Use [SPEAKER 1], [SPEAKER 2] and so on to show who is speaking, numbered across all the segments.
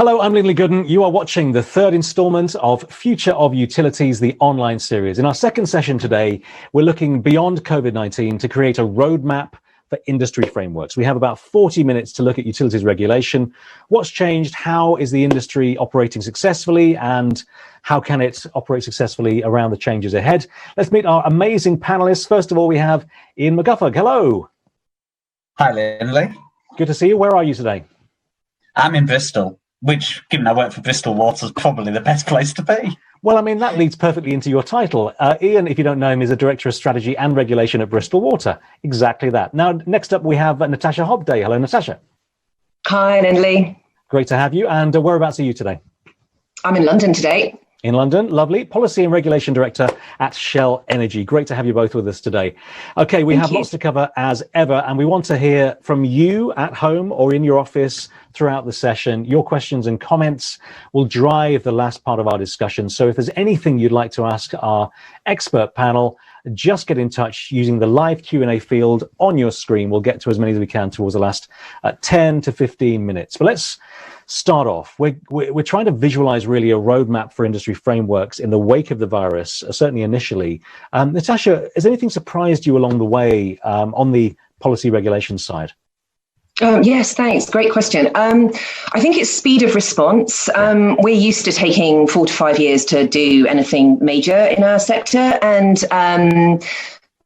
[SPEAKER 1] Hello, I'm Lindley Gooden. You are watching the third installment of Future of Utilities, the online series. In our second session today, we're looking beyond COVID-19 to create a roadmap for industry frameworks. We have about 40 minutes to look at utilities regulation. What's changed? How is the industry operating successfully? And how can it operate successfully around the changes ahead? Let's meet our amazing panelists. First of all, we have Iain McGuffog. Hello.
[SPEAKER 2] Hi, Lindley.
[SPEAKER 1] Good to see you. Where are you today?
[SPEAKER 2] I'm in Bristol, which, given I work for Bristol Water, is probably the best place to be.
[SPEAKER 1] Well, I mean, that leads perfectly into your title. Iain, if you don't know him, is a Director of Strategy and Regulation at Bristol Water. Exactly that. Now, next up, we have Natasha Hobday. Hello, Natasha.
[SPEAKER 3] Hi, Lindley.
[SPEAKER 1] Great to have you. And whereabouts are you today?
[SPEAKER 3] I'm in London today.
[SPEAKER 1] In London, lovely. Policy and Regulation Director at Shell Energy. Great to have you both with us today. Okay, we have lots to cover as ever, and we want to hear from you at home or in your office throughout the session. Your questions and comments will drive the last part of our discussion. So if there's anything you'd like to ask our expert panel, just get in touch using the live Q&A field on your screen. We'll get to as many as we can towards the last 10 to 15 minutes. But let's start off. We're trying to visualize really a roadmap for industry frameworks in the wake of the virus, certainly initially. Natasha, has anything surprised you along the way on the policy regulation side?
[SPEAKER 3] Yes, thanks. Great question. I think it's speed of response. We're used to taking 4 to 5 years to do anything major in our sector, and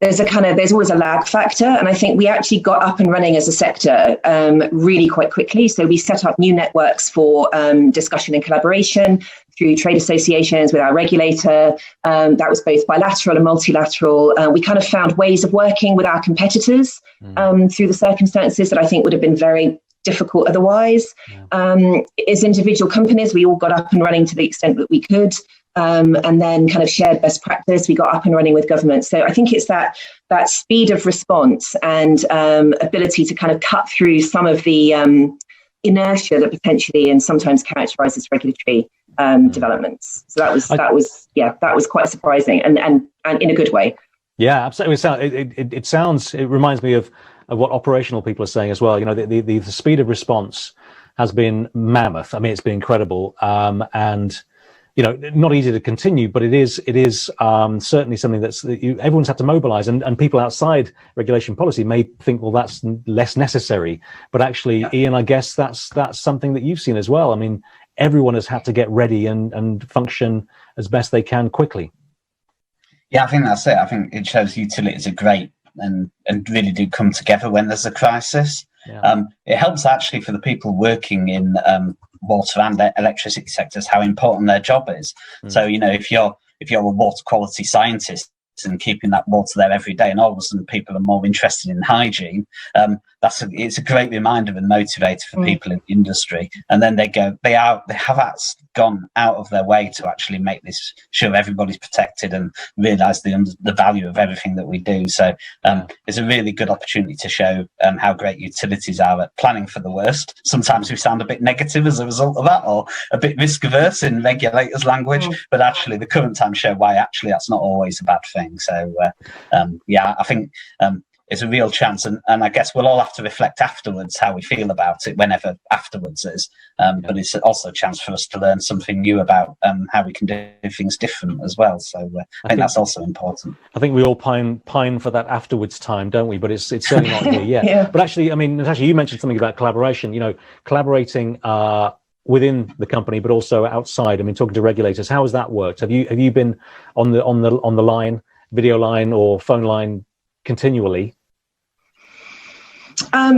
[SPEAKER 3] there's always a lag factor. And I think we actually got up and running as a sector really quite quickly. So we set up new networks for discussion and collaboration through trade associations with our regulator. That was both bilateral and multilateral. We kind of found ways of working with our competitors through the circumstances that I think would have been very difficult otherwise. As individual companies, we all got up and running to the extent that we could. And then kind of shared best practice. We got up and running with government. So I think it's that speed of response and ability to kind of cut through some of the inertia that potentially and sometimes characterizes regulatory developments. So that was quite surprising and in a good way.
[SPEAKER 1] Yeah, absolutely. It reminds me of what operational people are saying as well. You know, the speed of response has been mammoth. I mean, it's been incredible, and you know, not easy to continue, but it is certainly something everyone's had to mobilize, and people outside regulation policy may think, well, that's less necessary, but actually, Iain, I guess that's something that you've seen as well. I mean, everyone has had to get ready and function as best they can quickly.
[SPEAKER 2] Yeah, I think that's it. I think it shows utilities are great and really do come together when there's a crisis. Yeah. It helps actually for the people working in water and electricity sectors how important their job is. So, you know, if you're a water quality scientist and keeping that water there every day, and all of a sudden people are more interested in hygiene, it's a great reminder and motivator for people in the industry. And then they have gone out of their way to actually make this sure everybody's protected and realise the value of everything that we do. So it's a really good opportunity to show how great utilities are at planning for the worst. Sometimes we sound a bit negative as a result of that, or a bit risk averse in regulators' language, but actually the current times show why actually that's not always a bad thing. So I think it's a real chance, and I guess we'll all have to reflect afterwards how we feel about it, whenever afterwards is. But it's also a chance for us to learn something new about how we can do things different as well. So I think that's also important. I
[SPEAKER 1] think we all pine for that afterwards time, don't we? But it's certainly not here yet. Yeah. But actually, I mean, Natasha, you mentioned something about collaboration. You know, collaborating within the company, but also outside. I mean, talking to regulators. How has that worked? Have you been on the line, video line, or phone line continually?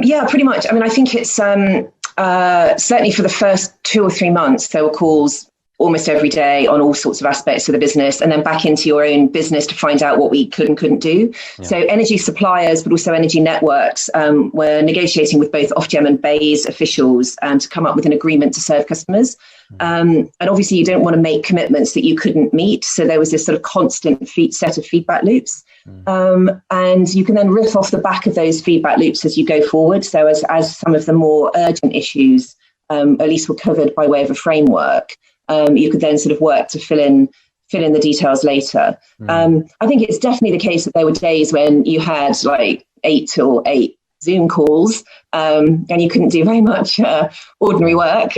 [SPEAKER 3] Yeah, pretty much. I mean, I think it's certainly for the first 2 or 3 months, there were calls almost every day on all sorts of aspects of the business, and then back into your own business to find out what we could and couldn't do. Yeah. So energy suppliers, but also energy networks, were negotiating with both Ofgem and BEIS officials to come up with an agreement to serve customers. And obviously you don't want to make commitments that you couldn't meet. So there was this sort of constant set of feedback loops. And you can then riff off the back of those feedback loops as you go forward. So as some of the more urgent issues, at least were covered by way of a framework, you could then sort of work to fill in the details later. I think it's definitely the case that there were days when you had like 8 or 8 Zoom calls, and you couldn't do very much ordinary work.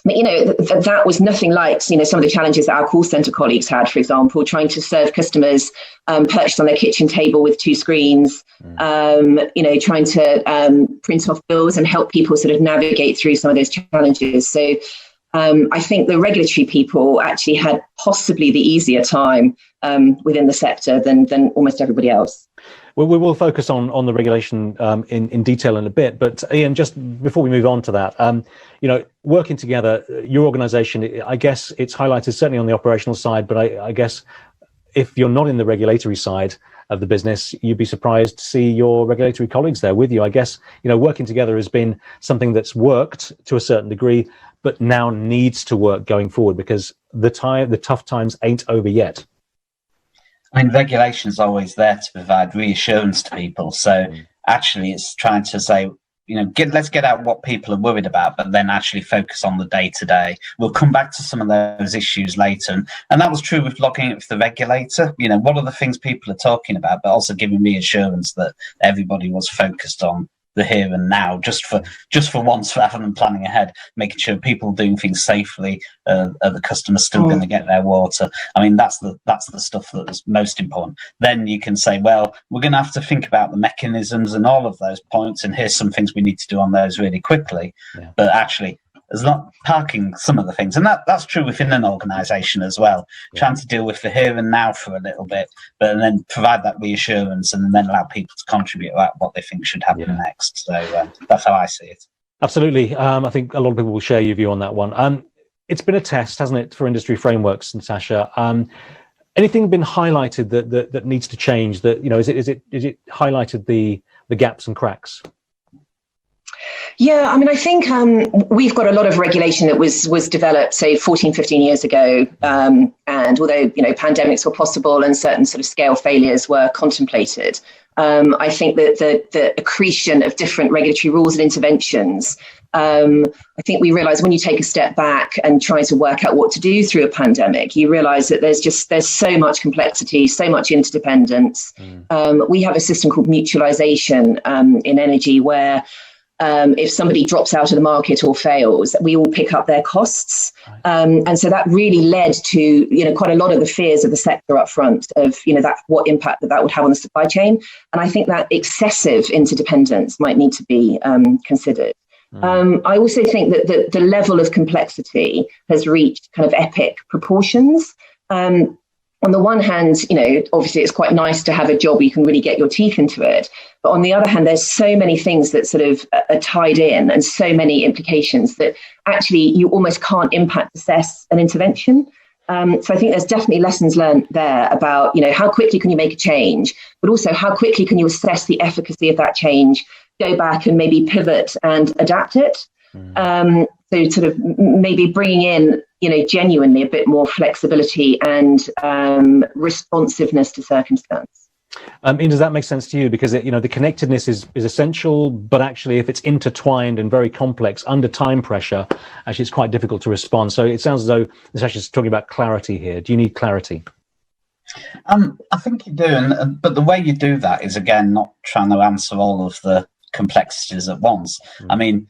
[SPEAKER 3] But, that was nothing like, some of the challenges that our call centre colleagues had, for example, trying to serve customers perched on their kitchen table with 2 screens, trying to print off bills and help people sort of navigate through some of those challenges. So I think the regulatory people actually had possibly the easier time within the sector than almost everybody else.
[SPEAKER 1] Well, we will focus on the regulation in detail in a bit, but Iain, just before we move on to that, working together, your organisation, I guess it's highlighted certainly on the operational side, but I guess if you're not in the regulatory side of the business, you'd be surprised to see your regulatory colleagues there with you. I guess, working together has been something that's worked to a certain degree, but now needs to work going forward because the tough times ain't over yet.
[SPEAKER 2] I mean, regulation is always there to provide reassurance to people. So actually, it's trying to say, let's get out what people are worried about, but then actually focus on the day-to-day. We'll come back to some of those issues later. And that was true with logging it for the regulator. What are the things people are talking about, but also giving reassurance that everybody was focused on the here and now, just for once, rather than planning ahead, making sure people doing things safely, are the customers still going to get their water. I mean, that's the stuff that is most important. Then you can say, well, we're going to have to think about the mechanisms and all of those points, and here's some things we need to do on those really quickly. Yeah. But actually, there's not parking some of the things, and that's true within an organisation as well. Yeah. Trying to deal with the here and now for a little bit, but then provide that reassurance, and then allow people to contribute about what they think should happen next. So that's how I see it.
[SPEAKER 1] Absolutely, I think a lot of people will share your view on that one. It's been a test, hasn't it, for industry frameworks, Natasha? Anything been highlighted that needs to change? That is it highlighted the gaps and cracks?
[SPEAKER 3] Yeah, I mean, I think we've got a lot of regulation that was developed, say, 14, 15 years ago. And although, pandemics were possible and certain sort of scale failures were contemplated, I think that the accretion of different regulatory rules and interventions, I think we realise when you take a step back and try to work out what to do through a pandemic, you realise that there's so much complexity, so much interdependence. We have a system called mutualisation in energy where if somebody drops out of the market or fails, we all pick up their costs. And so that really led to, quite a lot of the fears of the sector up front of, that what impact that would have on the supply chain. And I think that excessive interdependence might need to be considered. I also think that the level of complexity has reached kind of epic proportions. On the one hand, obviously it's quite nice to have a job where you can really get your teeth into it. But on the other hand, there's so many things that sort of are tied in and so many implications that actually you almost can't impact assess an intervention. So I think there's definitely lessons learned there about, how quickly can you make a change, but also how quickly can you assess the efficacy of that change, go back and maybe pivot and adapt it. So sort of maybe bringing in, genuinely a bit more flexibility and responsiveness to circumstance.
[SPEAKER 1] Iain, does that make sense to you? Because the connectedness is essential, but actually, if it's intertwined and very complex under time pressure, actually, it's quite difficult to respond. So it sounds as though Natasha's talking about clarity here. Do you need clarity?
[SPEAKER 2] I think you do, but the way you do that is again not trying to answer all of the complexities at once. I mean,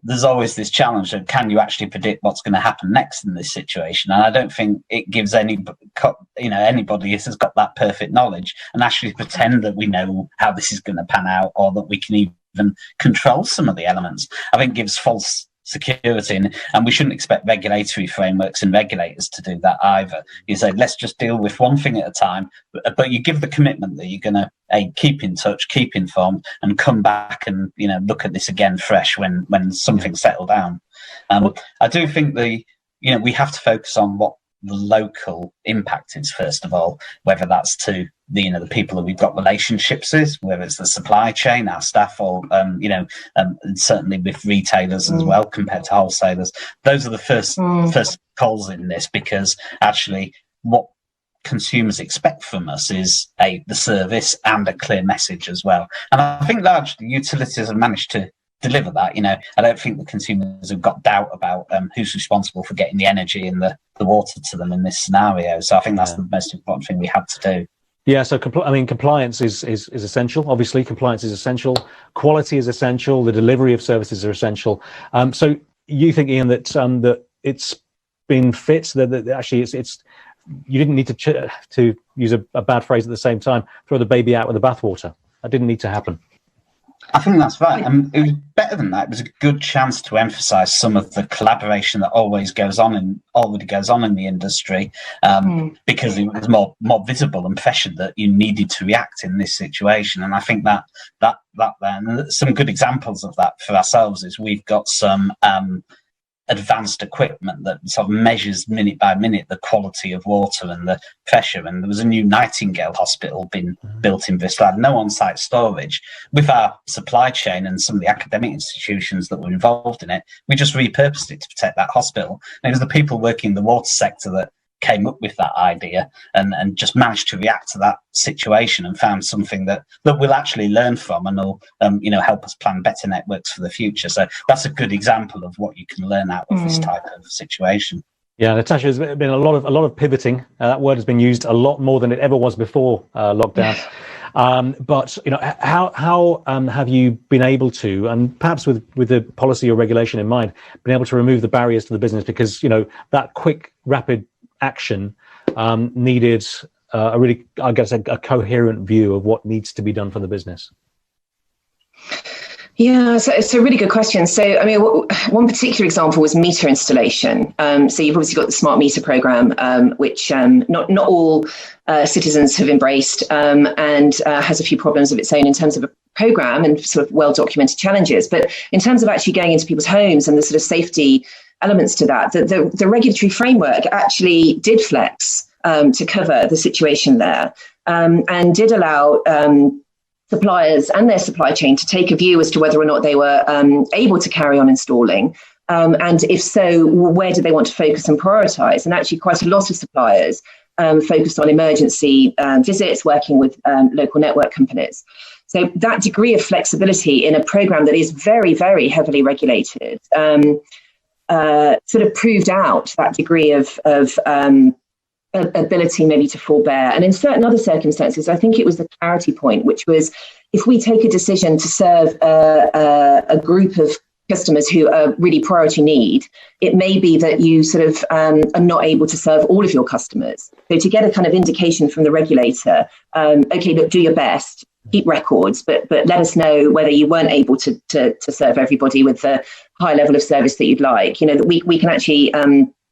[SPEAKER 2] there's always this challenge of can you actually predict what's going to happen next in this situation? And I don't think it gives anybody has got that perfect knowledge and actually pretend that we know how this is going to pan out or that we can even control some of the elements. I think it gives false security, and we shouldn't expect regulatory frameworks and regulators to do that either. You say, let's just deal with one thing at a time, but you give the commitment that you're going to keep in touch, keep informed, and come back and look at this again fresh when something's settled down. I do think we have to focus on what the local impact is first of all, whether that's to the people that we've got relationships with, whether it's the supply chain, our staff, or certainly with retailers as well compared to wholesalers. Those are the first calls in this, because actually what consumers expect from us is the service and a clear message as well. And I think largely utilities have managed to deliver that. I don't think the consumers have got doubt about who's responsible for getting the energy and the water to them in this scenario. So I think that's the most important thing we have to do.
[SPEAKER 1] Yeah, so compliance is essential. Obviously, compliance is essential. Quality is essential. The delivery of services are essential. So you think, Iain, that that it's been fit, that actually it's you didn't need to use a bad phrase at the same time, throw the baby out with the bathwater. That didn't need to happen.
[SPEAKER 2] I think that's right. It was better than that. It was a good chance to emphasise some of the collaboration that already goes on in the industry, because it was more visible and pressured that you needed to react in this situation. And I think that then some good examples of that for ourselves is we've got some advanced equipment that sort of measures minute by minute the quality of water and the pressure. And there was a new Nightingale hospital being built in Bristol, had no on-site storage. With our supply chain and some of the academic institutions that were involved in it, we just repurposed it to protect that hospital. And it was the people working in the water sector that came up with that idea and just managed to react to that situation and found something that we'll actually learn from and will help us plan better networks for the future. So that's a good example of what you can learn out of this type of situation. Yeah,
[SPEAKER 1] Natasha, there's been a lot of pivoting. That word has been used a lot more than it ever was before lockdown. But how have you been able to, and perhaps with the policy or regulation in mind, been able to remove the barriers to the business? Because that quick, rapid action needed a really, I guess, a coherent view of what needs to be done for the business.
[SPEAKER 3] Yeah, so it's a really good question. So, I mean, one particular example was meter installation. So you've obviously got the smart meter program, which not all citizens have embraced, and has a few problems of its own in terms of a program and sort of well-documented challenges. But in terms of actually going into people's homes and the sort of safety elements to that, the regulatory framework actually did flex to cover the situation there, and did allow suppliers and their supply chain to take a view as to whether or not they were able to carry on installing, and if so, where do they want to focus and prioritise. And actually quite a lot of suppliers focused on emergency visits, working with local network companies. So that degree of flexibility in a programme that is very, very heavily regulated sort of proved out that degree of ability maybe to forbear. And in certain other circumstances, I think it was the clarity point, which was if we take a decision to serve a group of customers who are really priority need, it may be that you sort of are not able to serve all of your customers. So to get a kind of indication from the regulator, okay, look, do your best, keep records, but let us know whether you weren't able to serve everybody with the high level of service that you'd like, that we can actually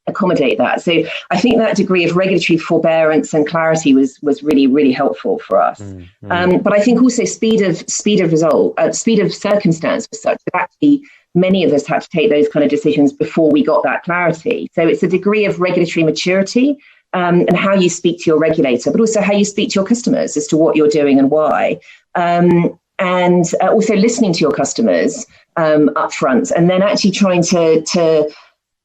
[SPEAKER 3] accommodate that. So I think that degree of regulatory forbearance and clarity was really, really helpful for us. But I think also speed of circumstance was such that actually many of us had to take those kind of decisions before we got that clarity. So it's a degree of regulatory maturity, and how you speak to your regulator, but also how you speak to your customers as to what you're doing and why. And also listening to your customers up front, and then actually trying to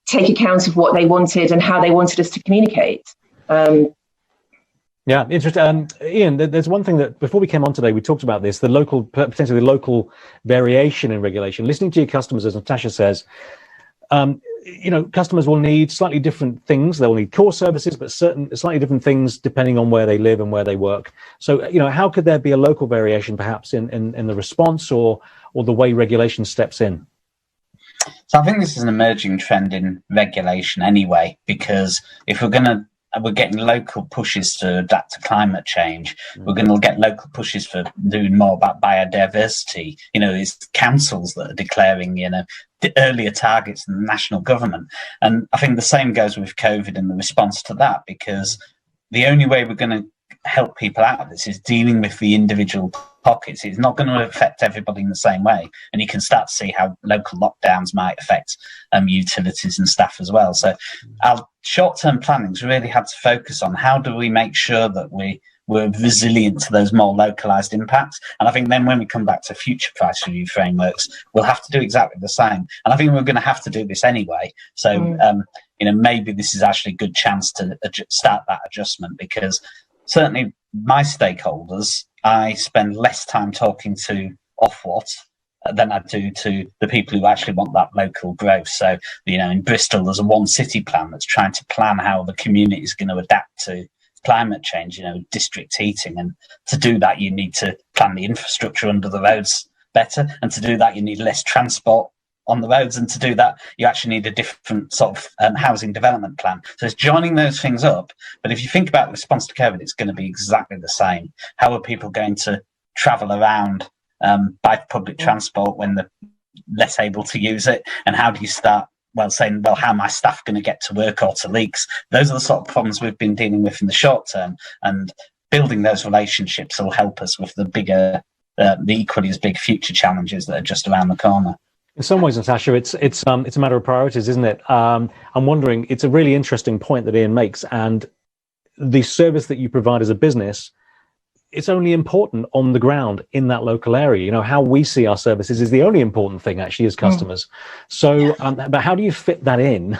[SPEAKER 3] take account of what they wanted and how they wanted us to communicate.
[SPEAKER 1] Yeah, interesting. Iain, there's one thing that before we came on today, we talked about this, potentially the local variation in regulation. Listening to your customers, as Natasha says, customers will need slightly different things. They'll need core services, but slightly different things depending on where they live and where they work. So, how could there be a local variation perhaps in the response or the way regulation steps in?
[SPEAKER 2] So I think this is an emerging trend in regulation anyway, because if we're getting local pushes to adapt to climate change. We're going to get local pushes for doing more about biodiversity. It's councils that are declaring, the earlier targets than the national government. And I think the same goes with COVID and the response to that, because the only way we're going to help people out of this is dealing with the individual pockets. It's not going to affect everybody in the same way. And you can start to see how local lockdowns might affect utilities and staff as well. So our short-term planning's really had to focus on how do we make sure that we're resilient to those more localized impacts. And I think then when we come back to future price review frameworks, we'll have to do exactly the same. And I think we're going to have to do this anyway. So, maybe this is actually a good chance to start that adjustment, because certainly my stakeholders, I spend less time talking to Ofwat than I do to the people who actually want that local growth. So, in Bristol, there's a one city plan that's trying to plan how the community is going to adapt to climate change, district heating. And to do that, you need to plan the infrastructure under the roads better. And to do that, you need less transport on the roads, and to do that you actually need a different sort of housing development plan. So it's joining those things up. But if you think about response to COVID, it's going to be exactly the same. How are people going to travel around by public transport when they're less able to use it? And how do you start saying, well, how are my staff going to get to work or to leaks? Those are the sort of problems we've been dealing with in the short term, and building those relationships will help us with the bigger, the equally as big future challenges that are just around the corner.
[SPEAKER 1] In some ways, Natasha, it's a matter of priorities, isn't it? I'm wondering, it's a really interesting point that Iain makes, and the service that you provide as a business, it's only important on the ground in that local area. You know, how we see our services is the only important thing actually as customers. So, but how do you fit that in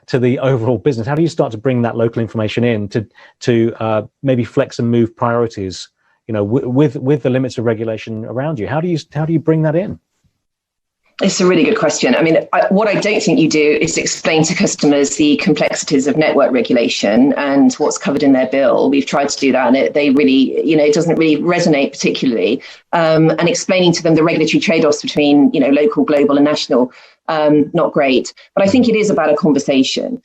[SPEAKER 1] to the overall business? How do you start to bring that local information in to maybe flex and move priorities, you know, with the limits of regulation around you? How do you bring that in?
[SPEAKER 3] It's a really good question. I mean, what I don't think you do is explain to customers the complexities of network regulation and what's covered in their bill. We've tried to do that, and it doesn't really resonate particularly. And explaining to them the regulatory trade-offs between, local, global, and national, not great. But I think it is about a conversation.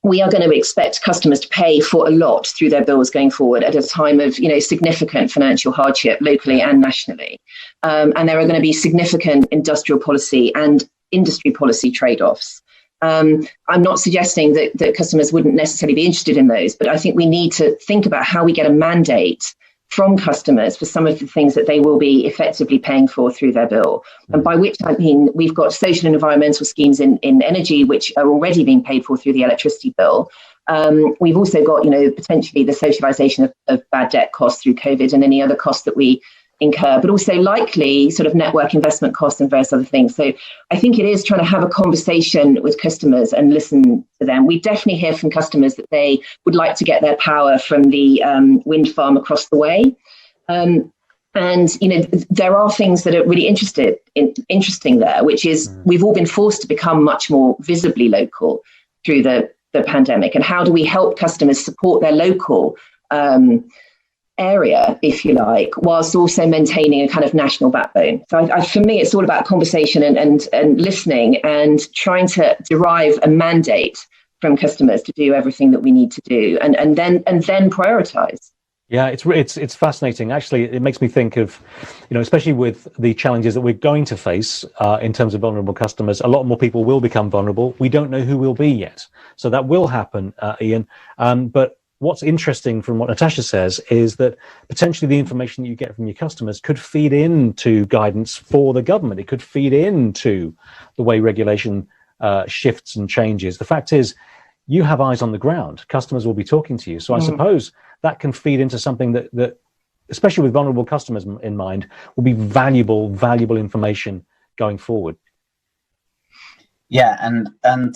[SPEAKER 3] We are going to expect customers to pay for a lot through their bills going forward at a time of, significant financial hardship locally and nationally. And there are going to be significant industrial policy and industry policy trade-offs. I'm not suggesting that customers wouldn't necessarily be interested in those, but I think we need to think about how we get a mandate from customers for some of the things that they will be effectively paying for through their bill. And by which I mean, we've got social and environmental schemes in energy, which are already being paid for through the electricity bill. We've also got, potentially the socialisation of bad debt costs through COVID and any other costs that we incur, but also likely sort of network investment costs and various other things. So I think it is trying to have a conversation with customers and listen to them. We definitely hear from customers that they would like to get their power from the wind farm across the way. And, there are things that are really interesting there, which is we've all been forced to become much more visibly local through the pandemic. And how do we help customers support their local area, if you like, whilst also maintaining a kind of national backbone? So for me, it's all about conversation and listening and trying to derive a mandate from customers to do everything that we need to do, and then prioritize.
[SPEAKER 1] Yeah, it's fascinating. Actually, it makes me think of, especially with the challenges that we're going to face in terms of vulnerable customers, a lot more people will become vulnerable. We don't know who will be yet. So that will happen, Iain. But what's interesting from what Natasha says is that potentially the information that you get from your customers could feed into guidance for the government. It could feed into the way regulation shifts and changes. The fact is, you have eyes on the ground. Customers will be talking to you. So I suppose that can feed into something that, especially with vulnerable customers in mind, will be valuable information going forward.
[SPEAKER 2] Yeah, and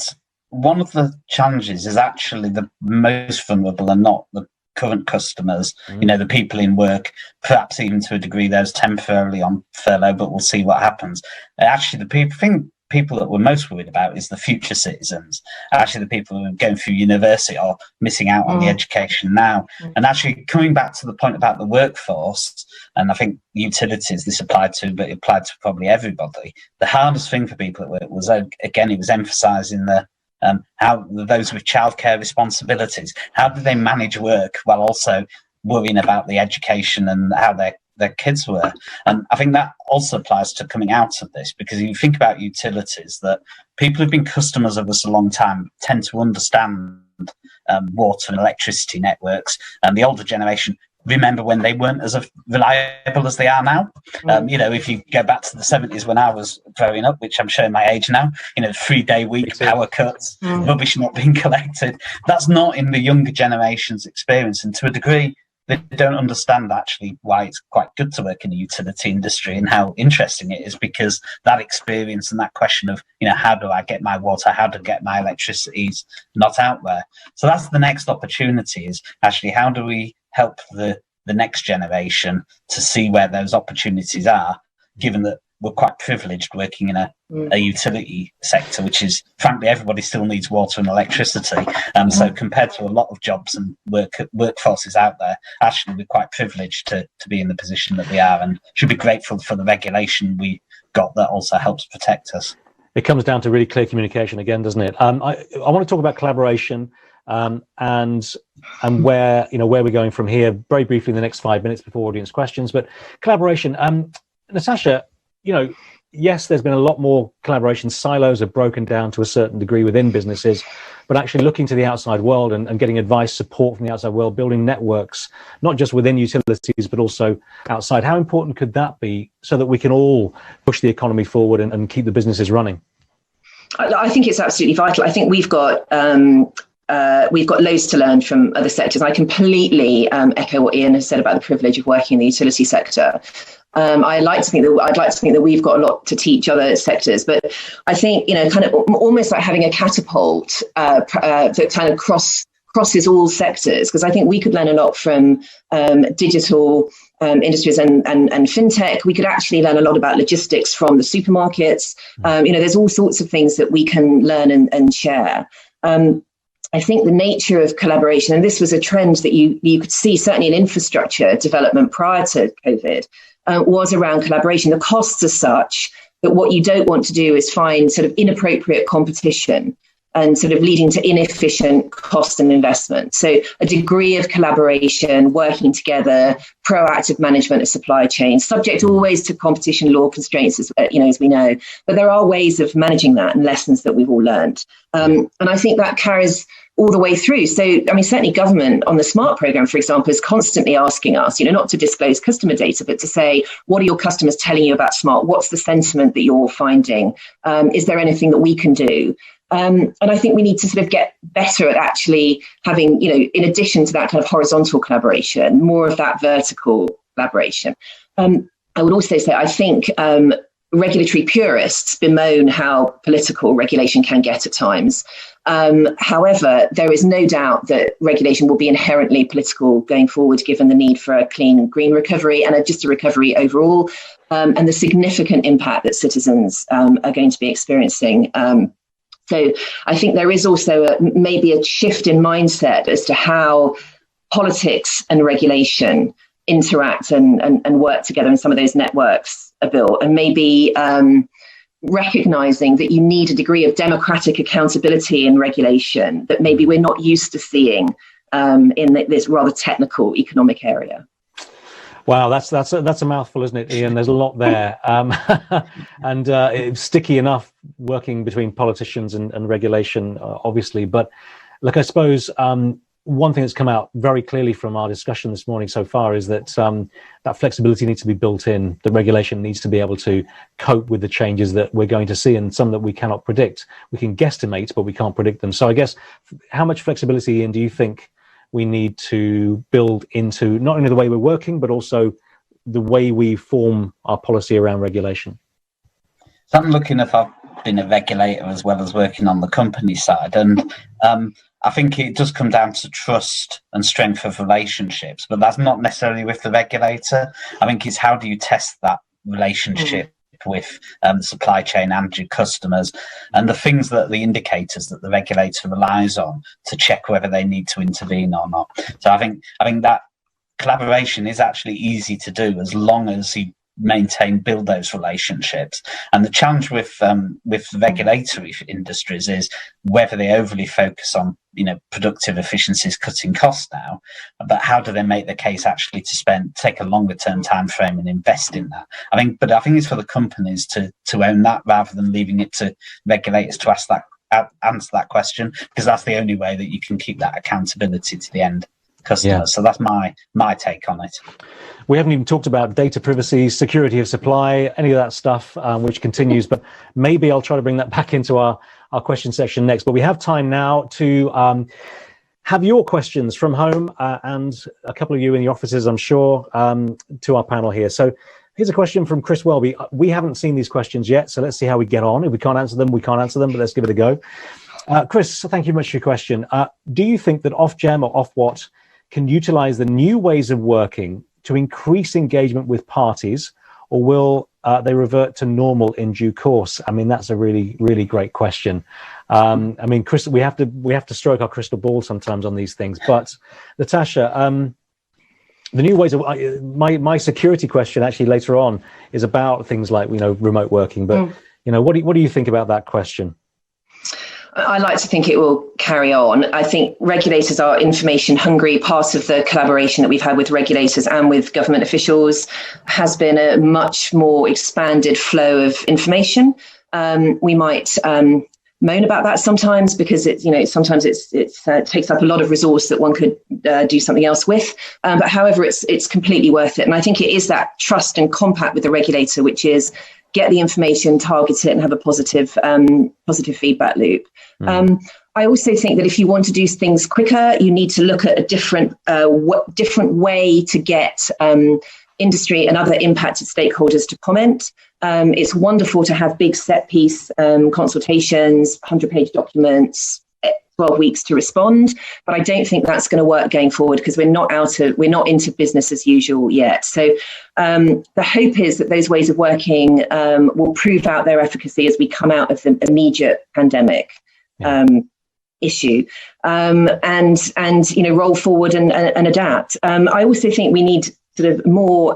[SPEAKER 2] one of the challenges is actually the most vulnerable are not the current customers, the people in work, perhaps even to a degree those temporarily on furlough, but we'll see what happens. Actually, the people that we're most worried about is the future citizens, actually the people who are going through university or missing out on the education now. And actually coming back to the point about the workforce, and I think utilities this applied to, but it applied to probably everybody, the hardest thing for people at work was, again, it was emphasising how those with childcare responsibilities, how do they manage work while also worrying about the education and how their kids were. And I think that also applies to coming out of this, because you think about utilities, that people who've been customers of us a long time tend to understand water and electricity networks, and the older generation remember when they weren't as reliable as they are now. If you go back to the 70s when I was growing up, which I'm showing my age now, 3-day week, power cuts, rubbish not being collected. That's not in the younger generation's experience. And to a degree, they don't understand actually why it's quite good to work in the utility industry and how interesting it is, because that experience and that question of, how do I get my water, how do I get my electricity is not out there. So that's the next opportunity, is actually how do we help the next generation to see where those opportunities are, given that we're quite privileged working in a utility sector, which is, frankly, everybody still needs water and electricity. So compared to a lot of jobs and workforces out there, actually we're quite privileged to be in the position that we are, and should be grateful for the regulation we got that also helps protect us.
[SPEAKER 1] It comes down to really clear communication again, doesn't it? I want to talk about collaboration and where we're going from here very briefly in the next 5 minutes before audience questions. But collaboration, Natasha, yes, there's been a lot more collaboration. Silos have broken down to a certain degree within businesses, but actually looking to the outside world and getting advice, support from the outside world, building networks, not just within utilities, but also outside. How important could that be so that we can all push the economy forward and keep the businesses running?
[SPEAKER 3] I think it's absolutely vital. I think we've got loads to learn from other sectors. I completely echo what Iain has said about the privilege of working in the utility sector. I'd like to think that we've got a lot to teach other sectors, but I think kind of almost like having a catapult that kind of crosses all sectors, because I think we could learn a lot from digital industries and fintech. We could actually learn a lot about logistics from the supermarkets. There's all sorts of things that we can learn and share. I think the nature of collaboration, and this was a trend that you could see certainly in infrastructure development prior to COVID, was around collaboration. The costs are such that what you don't want to do is find sort of inappropriate competition and sort of leading to inefficient cost and investment. So a degree of collaboration, working together, proactive management of supply chains, subject always to competition law constraints, as we know. But there are ways of managing that and lessons that we've all learned. And I think that carries all the way through. So, certainly government on the SMART program, for example, is constantly asking us, not to disclose customer data, but to say, what are your customers telling you about SMART? What's the sentiment that you're finding? Is there anything that we can do? And I think we need to sort of get better at actually having, in addition to that kind of horizontal collaboration, more of that vertical collaboration. I would also say, I think regulatory purists bemoan how political regulation can get at times. However, there is no doubt that regulation will be inherently political going forward, given the need for a clean and green recovery and just a recovery overall, and the significant impact that citizens are going to be experiencing. So I think there is also maybe a shift in mindset as to how politics and regulation interact and work together in some of those networks are built, and maybe recognizing that you need a degree of democratic accountability and regulation that maybe we're not used to seeing in this rather technical economic area.
[SPEAKER 1] Wow, that's a mouthful, isn't it, Iain? There's a lot there, and it's sticky enough working between politicians and regulation, obviously. But look, I suppose one thing that's come out very clearly from our discussion this morning so far is that that flexibility needs to be built in. The regulation needs to be able to cope with the changes that we're going to see, and some that we cannot predict. We can guesstimate, but we can't predict them. So I guess, how much flexibility, Iain, do you think we need to build into not only the way we're working, but also the way we form our policy around regulation?
[SPEAKER 2] So I'm looking if I've been a regulator as well as working on the company side. And I think it does come down to trust and strength of relationships, but that's not necessarily with the regulator. I think it's how do you test that relationship with the supply chain and your customers, and the things that the indicators that the regulator relies on to check whether they need to intervene or not. So I think that collaboration is actually easy to do as long as you build those relationships. And the challenge with regulatory industries is whether they overly focus on productive efficiencies, cutting costs now, but how do they make the case actually to take a longer term time frame and invest in that? I think it's for the companies to own that rather than leaving it to regulators to answer that question, because that's the only way that you can keep that accountability to the end customers. Yeah. So that's my take on it.
[SPEAKER 1] We haven't even talked about data privacy, security of supply, any of that stuff, which continues, but maybe I'll try to bring that back into our question section next. But we have time now to have your questions from home and a couple of you in the offices, I'm sure, to our panel here. So here's a question from Chris Welby. We haven't seen these questions yet, so let's see how we get on. If we can't answer them, we can't answer them, but let's give it a go. Chris, thank you much for your question. Do you think that Ofgem or Ofwat can utilize the new ways of working to increase engagement with parties, or will they revert to normal in due course? I mean, that's a really, really great question. I mean, Chris, we have to stroke our crystal ball sometimes on these things. But Natasha, the new ways of my security question actually later on is about things like, remote working. But, what do you think about that question?
[SPEAKER 3] I like to think it will carry on. I think regulators are information hungry. Part of the collaboration that we've had with regulators and with government officials has been a much more expanded flow of information. We might moan about that sometimes because sometimes it takes up a lot of resource that one could do something else with. But however, it's completely worth it. And I think it is that trust and compact with the regulator, which is get the information, target it, and have a positive feedback loop. I also think that if you want to do things quicker, you need to look at a different way to get industry and other impacted stakeholders to comment. It's wonderful to have big set piece consultations, 100-page documents, 12 weeks to respond, but I don't think that's going to work going forward because we're not into business as usual yet. So the hope is that those ways of working will prove out their efficacy as we come out of the immediate pandemic issue, and roll forward and adapt. I also think we need sort of more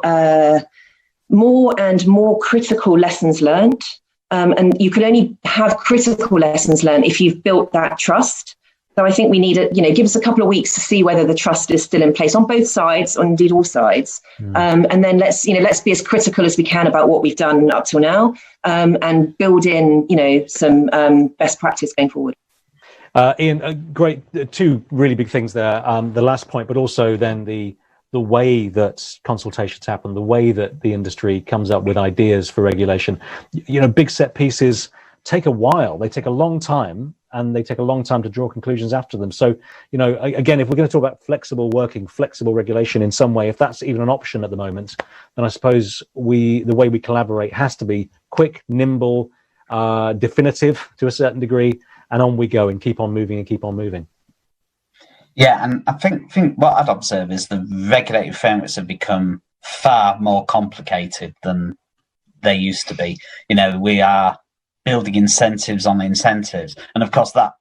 [SPEAKER 3] and more critical lessons learned. And you can only have critical lessons learned if you've built that trust. So I think we need give us a couple of weeks to see whether the trust is still in place on both sides, or indeed all sides. And then let's be as critical as we can about what we've done up till now, and build in, some best practice going forward.
[SPEAKER 1] Iain, great. Two really big things there. The last point, but also then the way that consultations happen, the way that the industry comes up with ideas for regulation. Big set pieces take a while. They take a long time, and they take a long time to draw conclusions after them. So, again, if we're going to talk about flexible working, flexible regulation in some way, if that's even an option at the moment, then I suppose the way we collaborate has to be quick, nimble, definitive to a certain degree, and on we go and keep on moving and keep on moving.
[SPEAKER 2] Yeah, and I think what I'd observe is the regulatory frameworks have become far more complicated than they used to be. We are building incentives on incentives, and of course that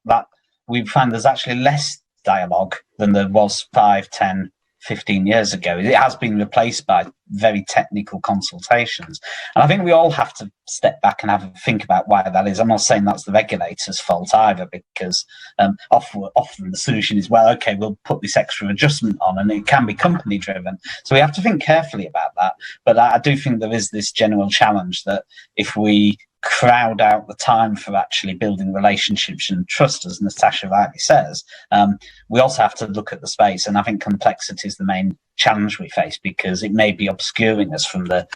[SPEAKER 2] we find there's actually less dialogue than there was 5, 10, 15 years ago. It has been replaced by very technical consultations. And I think we all have to step back and have a think about why that is. I'm not saying that's the regulator's fault either, because often the solution is, well, okay, we'll put this extra adjustment on, and it can be company driven. So we have to think carefully about that. But I do think there is this general challenge that if we crowd out the time for actually building relationships and trust, as Natasha rightly says, we also have to look at the space. And I think complexity is the main challenge we face, because it may be obscuring us from the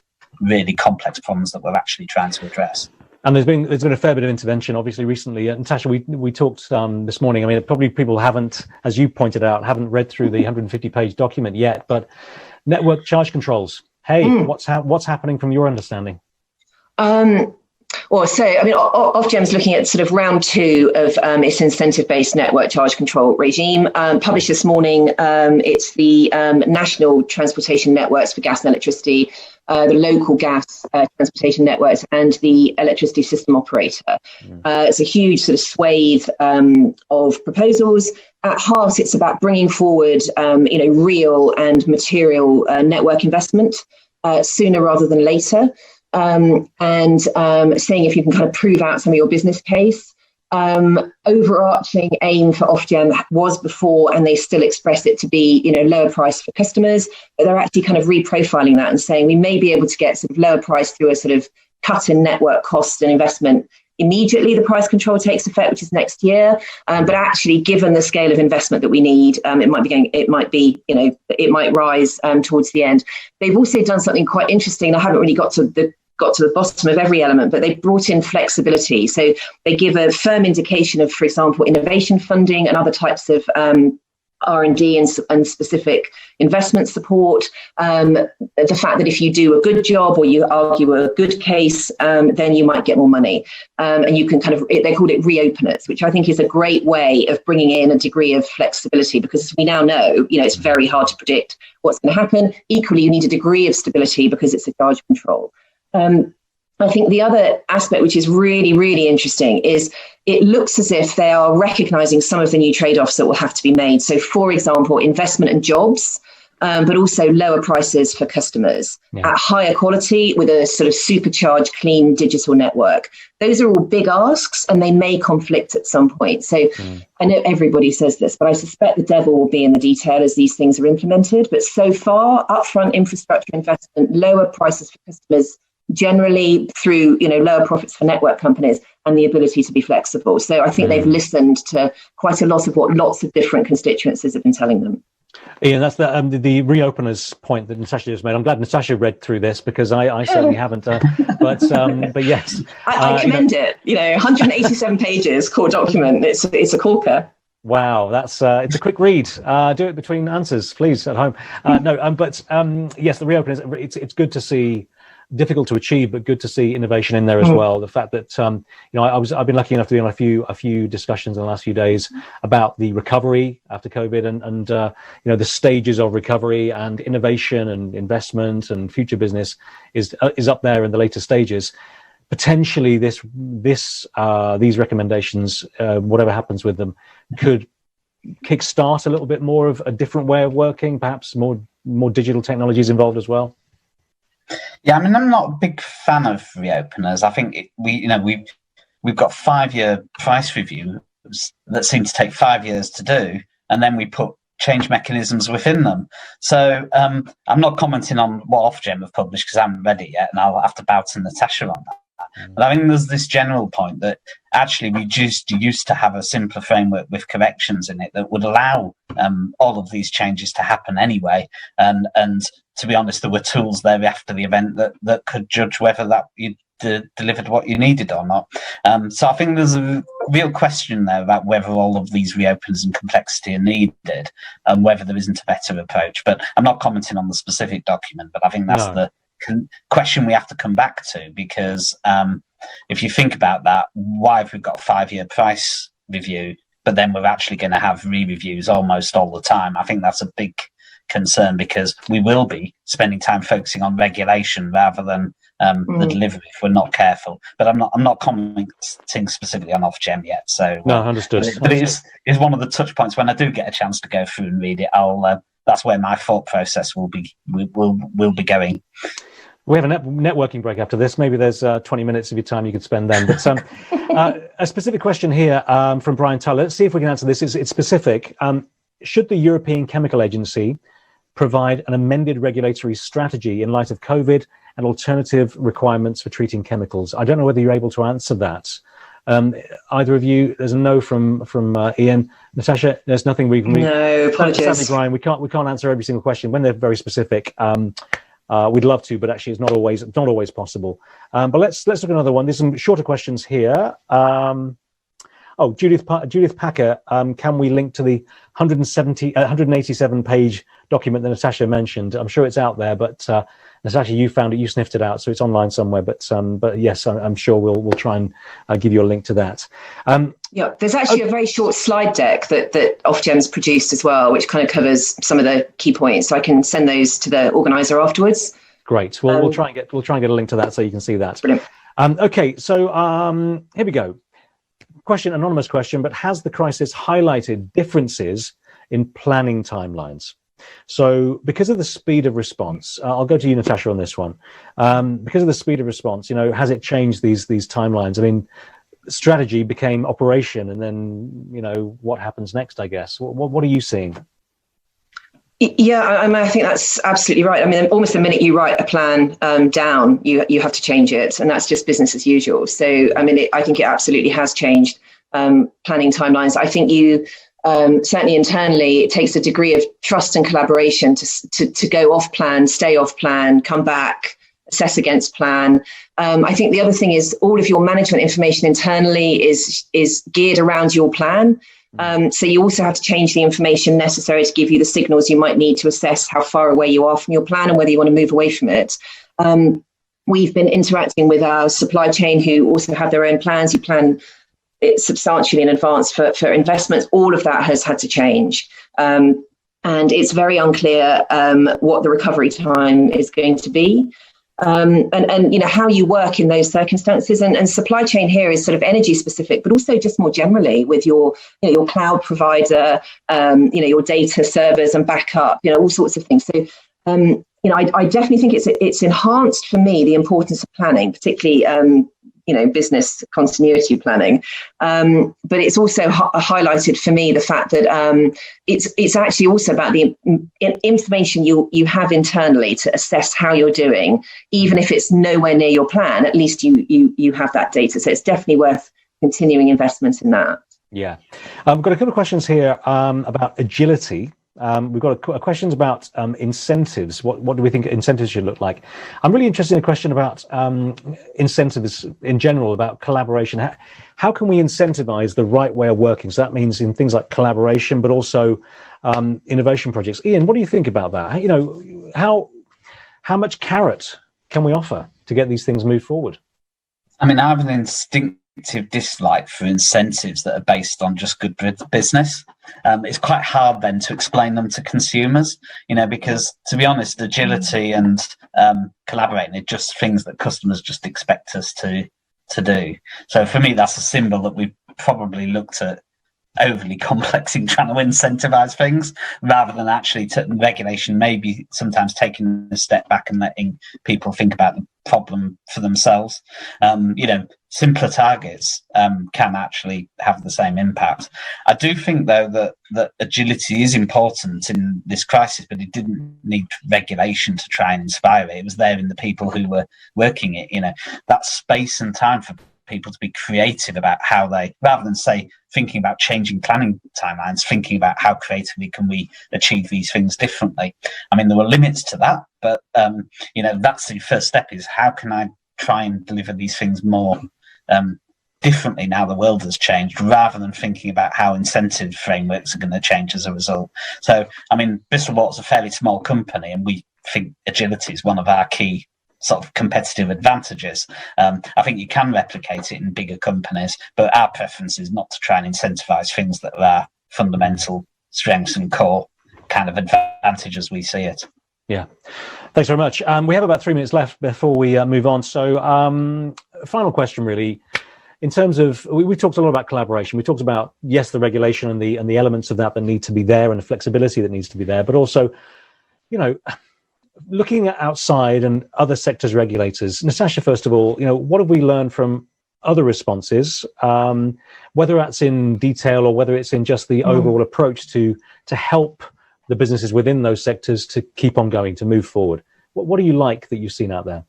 [SPEAKER 2] really complex problems that we're actually trying to address.
[SPEAKER 1] And there's been a fair bit of intervention, obviously, recently. Natasha, we talked this morning. I mean, probably people haven't, as you pointed out, haven't read through the 150-page document yet. But network charge controls. Hey, what's happening from your understanding?
[SPEAKER 3] Well, so, I mean, Ofgem's looking at sort of round 2 of its incentive-based network charge control regime. Published this morning, it's the national transportation networks for gas and electricity, the local gas transportation networks, and the electricity system operator. It's a huge sort of swathe of proposals. At heart, it's about bringing forward, real and material network investment sooner rather than later. And seeing if you can kind of prove out some of your business case. Overarching aim for Ofgem was before, and they still express it to be, lower price for customers, but they're actually kind of reprofiling that and saying we may be able to get sort of lower price through a sort of cut in network cost and investment immediately the price control takes effect, which is next year. But actually, given the scale of investment that we need, it might rise towards the end. They've also done something quite interesting. I haven't really got to the bottom of every element, but they brought in flexibility. So they give a firm indication of, for example, innovation funding and other types of R&D and specific investment support. The fact that if you do a good job or you argue a good case, then you might get more money. And you can they called it reopeners, which I think is a great way of bringing in a degree of flexibility, because as we now know, it's very hard to predict what's going to happen. Equally, you need a degree of stability because it's a charge control. I think the other aspect, which is really, really interesting, is it looks as if they are recognizing some of the new trade-offs that will have to be made. So, for example, investment and jobs. but also lower prices for customers at higher quality with a sort of supercharged, clean digital network. Those are all big asks, and they may conflict at some point. So I know everybody says this, but I suspect the devil will be in the detail as these things are implemented. But so far, upfront infrastructure investment, lower prices for customers, generally through lower profits for network companies, and the ability to be flexible. So I think they've listened to quite a lot of what lots of different constituencies have been telling them.
[SPEAKER 1] Iain, that's the reopeners point that Natasha just made. I'm glad Natasha read through this, because I certainly haven't. But yes,
[SPEAKER 3] I commend it. 187 pages, core document. It's a corker.
[SPEAKER 1] Wow, that's it's a quick read. Do it between answers, please, at home. Yes, the reopeners. It's good to see. Difficult to achieve, but good to see innovation in there as well. The fact that I've been lucky enough to be on a few discussions in the last few days about the recovery after COVID and the stages of recovery, and innovation and investment and future business is up there in the later stages. Potentially, these recommendations, whatever happens with them, could kickstart a little bit more of a different way of working, perhaps more digital technologies involved as well.
[SPEAKER 2] Yeah, I mean, I'm not a big fan of reopeners. I think we've got 5-year price reviews that seem to take 5 years to do, and then we put change mechanisms within them. So I'm not commenting on what Ofgem have published, because I haven't read it yet, and I'll have to bow to Natasha on that. But I think there's this general point that actually we just used to have a simpler framework with corrections in it that would allow all of these changes to happen anyway. And to be honest, there were tools there after the event that could judge whether that you delivered what you needed or not. So I think there's a real question there about whether all of these reopens and complexity are needed, and whether there isn't a better approach. But I'm not commenting on the specific document, but I think that's the question we have to come back to, because if you think about that, why have we got a 5-year price review, but then we're actually going to have re-reviews almost all the time? I think that's a big concern, because we will be spending time focusing on regulation rather than the delivery if we're not careful. But I'm not commenting specifically on Ofgem yet. So
[SPEAKER 1] no, understood.
[SPEAKER 2] But it is one of the touch points. When I do get a chance to go through and read it, that's where my thought process will be going.
[SPEAKER 1] We have a networking break after this. Maybe there's 20 minutes of your time you could spend then. But a specific question here from Brian Tyler. Let's see if we can answer this. It's specific. Should the European Chemical Agency provide an amended regulatory strategy in light of COVID and alternative requirements for treating chemicals? I don't know whether you're able to answer that. Either of you? There's a no from Iain. Natasha, there's nothing we can read.
[SPEAKER 3] No, apologies.
[SPEAKER 1] Sadly, Brian, we can't answer every single question when they're very specific. We'd love to, but actually it's not always possible. But let's look at another one. There's some shorter questions here. Judith Packer, can we link to the 187 page document that Natasha mentioned? I'm sure it's out there, but Natasha, you found it, you sniffed it out, so it's online somewhere. But yes, I'm sure we'll try and give you a link to that.
[SPEAKER 3] There's actually a very short slide deck that Ofgem's produced as well, which kind of covers some of the key points. So I can send those to the organizer afterwards.
[SPEAKER 1] Great. Well, we'll try and get a link to that so you can see that.
[SPEAKER 3] Brilliant.
[SPEAKER 1] Okay, so here we go. Anonymous question, but has the crisis highlighted differences in planning timelines? So because of the speed of response, I'll go to you, Natasha, on this one. Because of the speed of response, has it changed these timelines? I mean, strategy became operation, and then, what happens next, I guess? What are you seeing?
[SPEAKER 3] Yeah, I think that's absolutely right. I mean, almost the minute you write a plan down, you have to change it, and that's just business as usual. So, I mean, I think it absolutely has changed planning timelines. I think you certainly internally, it takes a degree of trust and collaboration to go off plan, stay off plan, come back, assess against plan. I think the other thing is all of your management information internally is geared around your plan. So you also have to change the information necessary to give you the signals you might need to assess how far away you are from your plan and whether you want to move away from it. We've been interacting with our supply chain, who also have their own plans, who plan it substantially in advance for investments. All of that has had to change. And it's very unclear what the recovery time is going to be. and you know, how you work in those circumstances. And supply chain here is sort of energy specific, but also just more generally with your, you know, your cloud provider, you know, your data servers and backup, you know, all sorts of things. So you know, I definitely think it's enhanced for me the importance of planning, particularly you know, business continuity planning. But it's also highlighted for me the fact that it's actually also about the information you have internally to assess how you're doing, even if it's nowhere near your plan. At least you have that data. So it's definitely worth continuing investment in that.
[SPEAKER 1] Yeah, I've got a couple of questions here about agility. We've got questions about incentives. What do we think incentives should look like? I'm really interested in a question about incentives in general, about collaboration. How can we incentivize the right way of working? So that means in things like collaboration, but also innovation projects. Iain, what do you think about that? You know, how much carrot can we offer to get these things moved forward?
[SPEAKER 2] I mean, I have an instinctive dislike for incentives that are based on just good business. It's quite hard then to explain them to consumers, you know, because to be honest, agility and collaborating are just things that customers just expect us to do. So for me, that's a symbol that we've probably looked at overly complex in trying to incentivize things rather than actually regulation, maybe sometimes taking a step back and letting people think about the problem for themselves. You know, simpler targets can actually have the same impact. I do think, though, that agility is important in this crisis, but it didn't need regulation to try and inspire it. It was there in the people who were working it. You know, that space and time for people to be creative about how they, rather than say thinking about changing planning timelines, thinking about how creatively can we achieve these things differently. I mean, there were limits to that, but you know, that's the first step, is how can I try and deliver these things more differently now the world has changed, rather than thinking about how incentive frameworks are going to change as a result. So, I mean, Bristol Water's a fairly small company, and we think agility is one of our key sort of competitive advantages. I think you can replicate it in bigger companies, but our preference is not to try and incentivize things that are fundamental strengths and core kind of advantage as we see it.
[SPEAKER 1] Yeah, thanks very much. We have about 3 minutes left before we move on. So final question, really. In terms of, we talked a lot about collaboration. We talked about, yes, the regulation and the elements of that need to be there, and the flexibility that needs to be there, but also, you know, looking at outside and other sectors regulators. Natasha, first of all, you know, what have we learned from other responses, whether that's in detail or whether it's in just the overall approach to help the businesses within those sectors to keep on going, to move forward? What do you like that you've seen out there?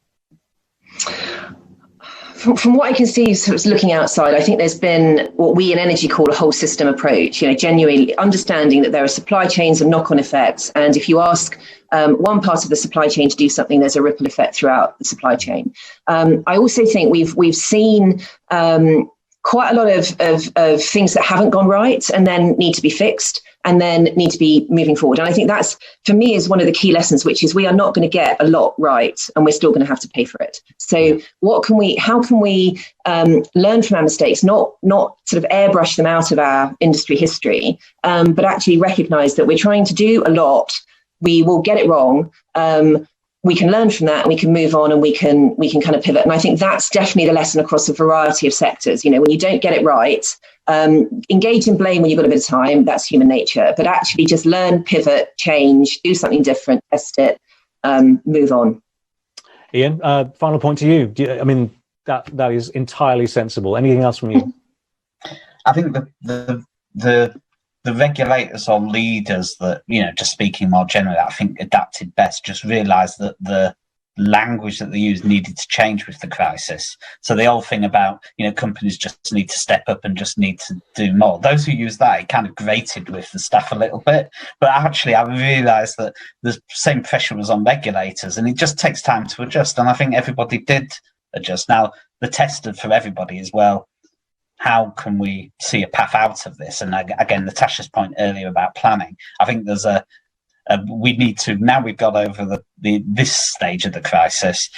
[SPEAKER 3] From what I can see, sort of looking outside, I think there's been what we in energy call a whole system approach, you know, genuinely understanding that there are supply chains and knock-on effects. And if you ask one part of the supply chain to do something, there's a ripple effect throughout the supply chain. I also think we've seen quite a lot of things that haven't gone right and then need to be fixed and then need to be moving forward. And I think that's, for me, is one of the key lessons, which is we are not going to get a lot right and we're still going to have to pay for it. So how can we learn from our mistakes, not sort of airbrush them out of our industry history, but actually recognize that we're trying to do a lot. We will get it wrong. We can learn from that and we can move on and we can kind of pivot. And I think that's definitely the lesson across a variety of sectors. You know, when you don't get it right, engage in blame when you've got a bit of time. That's human nature. But actually just learn, pivot, change, do something different, test it, move on.
[SPEAKER 1] Iain, final point to you. I mean, that is entirely sensible. Anything else from you?
[SPEAKER 2] I think the regulators or leaders that, you know, just speaking more generally, I think adapted best, just realised that the language that they used needed to change with the crisis. So the old thing about, you know, companies just need to step up and just need to do more. Those who use that, it kind of grated with the staff a little bit. But actually, I realised that the same pressure was on regulators, and it just takes time to adjust. And I think everybody did adjust. Now, the test for everybody as well, how can we see a path out of this? And again, Natasha's point earlier about planning, I think there's we need to, now we've got over this stage of the crisis,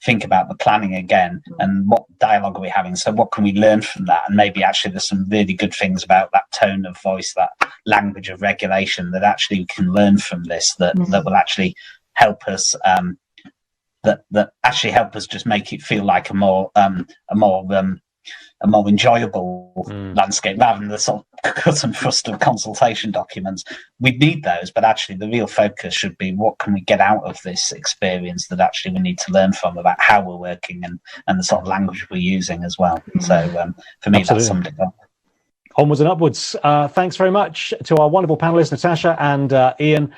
[SPEAKER 2] think about the planning again and what dialogue are we having? So what can we learn from that? And maybe actually there's some really good things about that tone of voice, that language of regulation that actually we can learn from this, that will actually help us that actually help us just make it feel like a more enjoyable landscape, rather than the sort of cut and thrust of consultation documents. We need those, but actually the real focus should be what can we get out of this experience that actually we need to learn from about how we're working and the sort of language we're using as well. So for me, that's summed it up.
[SPEAKER 1] Onwards and upwards. Thanks very much to our wonderful panelists, Natasha and Iain.